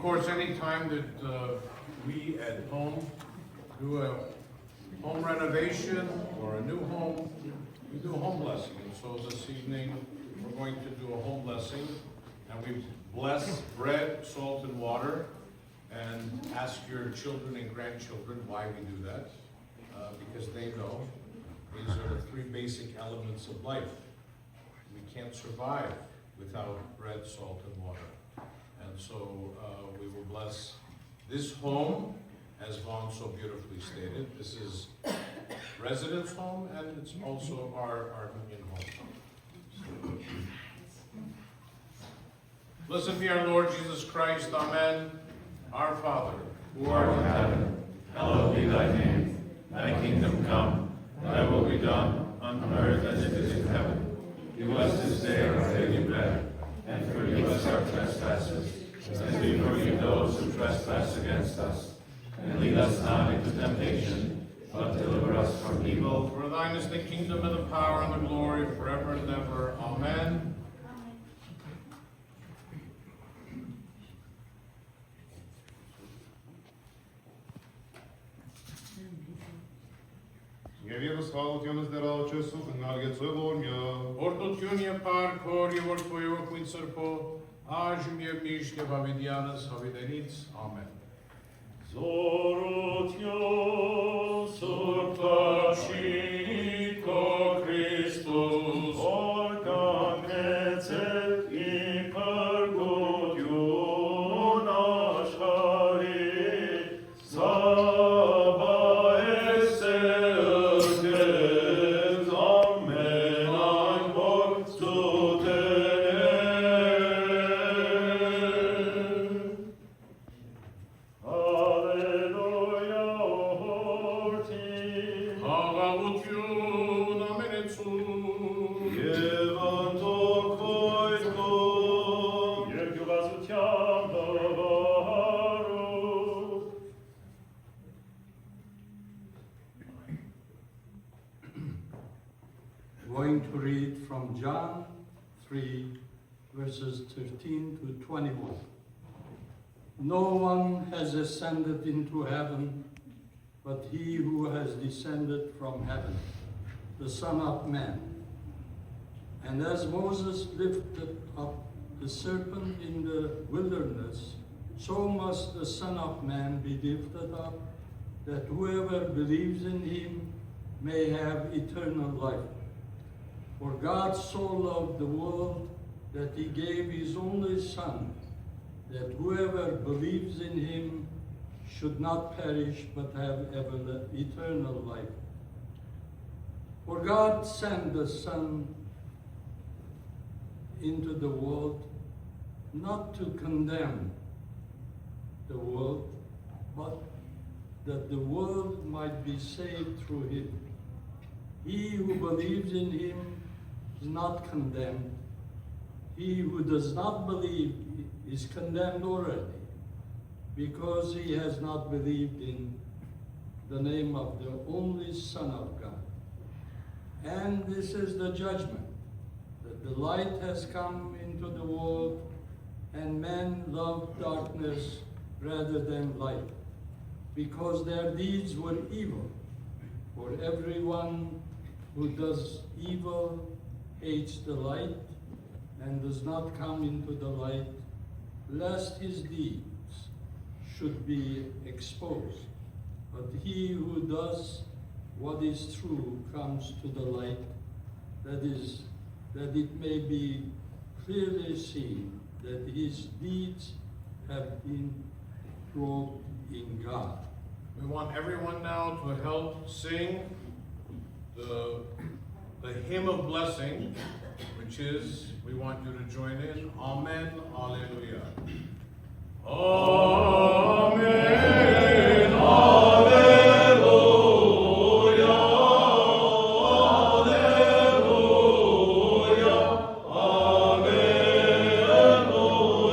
Of course, any time that we at home do a home renovation or a new home, we do a home blessing. And so this evening, we're going to do a home blessing. And we bless bread, salt, and water. And ask your children and grandchildren why we do that. Because they know these are the three basic elements of life. We can't survive without bread, salt, and water. And so we will bless this home, as Vaughn so beautifully stated. This is residence home, and it's also our union home. Blessed be our Lord Jesus Christ, amen. Our Father, who art in heaven, hallowed be thy name. Thy kingdom come, thy will be done, on earth as it is in heaven. Give us this day our daily bread, and forgive us our trespasses, as we forgive those who trespass against us. And lead us not into temptation, but deliver us from evil. For thine is the kingdom and the power and the glory forever and ever. Amen. Եվ ևս խաղությունս դեր աղջեսու կնարգեցու որմյա Որդություն և պարքոր և որդու և ոգույն սրպո Աժմ և միշտ և հավիդյանս հավիդենից Ամեն Զորություն սուրպաշիտ քո Քրիստոս Օրկանեցետ իբր գոդյուն աշխարի Going to read from John 3, verses 13 to 21. No one has ascended into heaven, but he who has descended from heaven, the Son of Man. And as Moses lifted up the serpent in the wilderness, so must the Son of Man be lifted up, that whoever believes in him may have eternal life. For God so loved the world that he gave his only Son, that whoever believes in him should not perish but have eternal life. For God sent the Son into the world not to condemn the world, but that the world might be saved through him. He who believes in him is not condemned. He who does not believe is condemned already, because he has not believed in the name of the only Son of God. And this is the judgment, that the light has come into the world, and men loved darkness rather than light, because their deeds were evil. For everyone who does evil hates the light and does not come into the light, lest his deeds should be exposed. But he who does what is true comes to the light, that it may be clearly seen that his deeds have been proved in God. We want everyone now to help sing the hymn of blessing, which is, we want you to join in, Amen, Alleluia. Amen, Alleluia, Alleluia,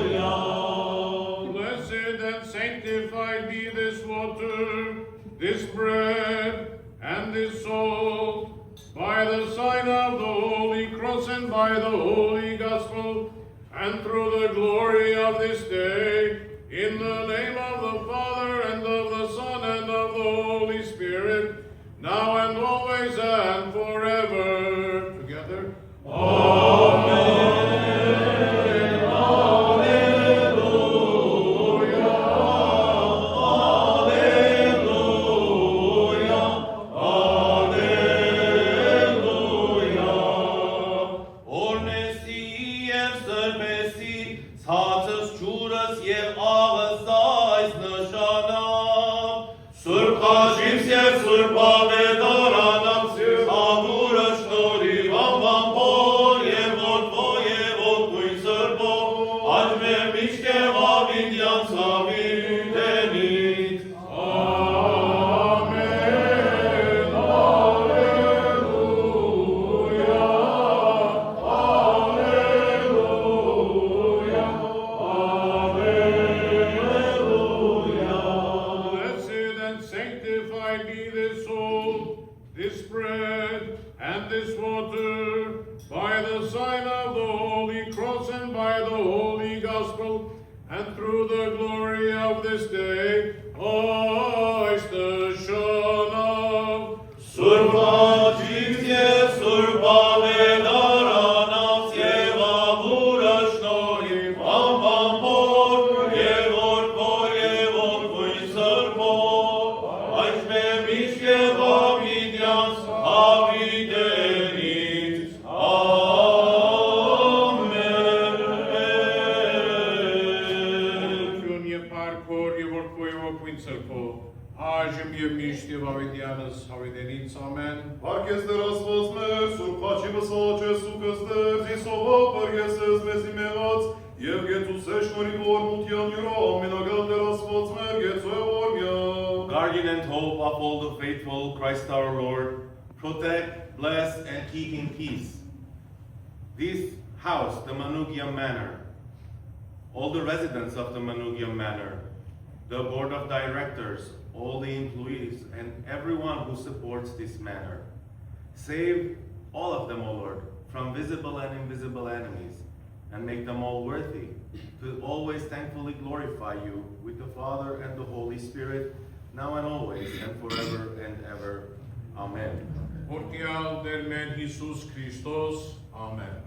Alleluia. Blessed and sanctified be this water, this bread, and this salt, by the sign of the Holy Cross and by the Holy Gospel, and through the glory of this day, In the name of the Father, and of the Son, and of the Holy Spirit, now and always and forever. Together. Guardian and hope of all the faithful, Christ our Lord, protect, bless, and keep in peace this house, the Manugiam Manor, all the residents of the Manugiam Manor, the board of directors, all the employees, and everyone who supports this manor. Save all of them, O Lord, from visible and invisible enemies, and make them all worthy to always thankfully glorify you with the Father and the Holy Spirit, now and always, and forever and ever. Amen. Ortial del men Jesus Christos. Amen.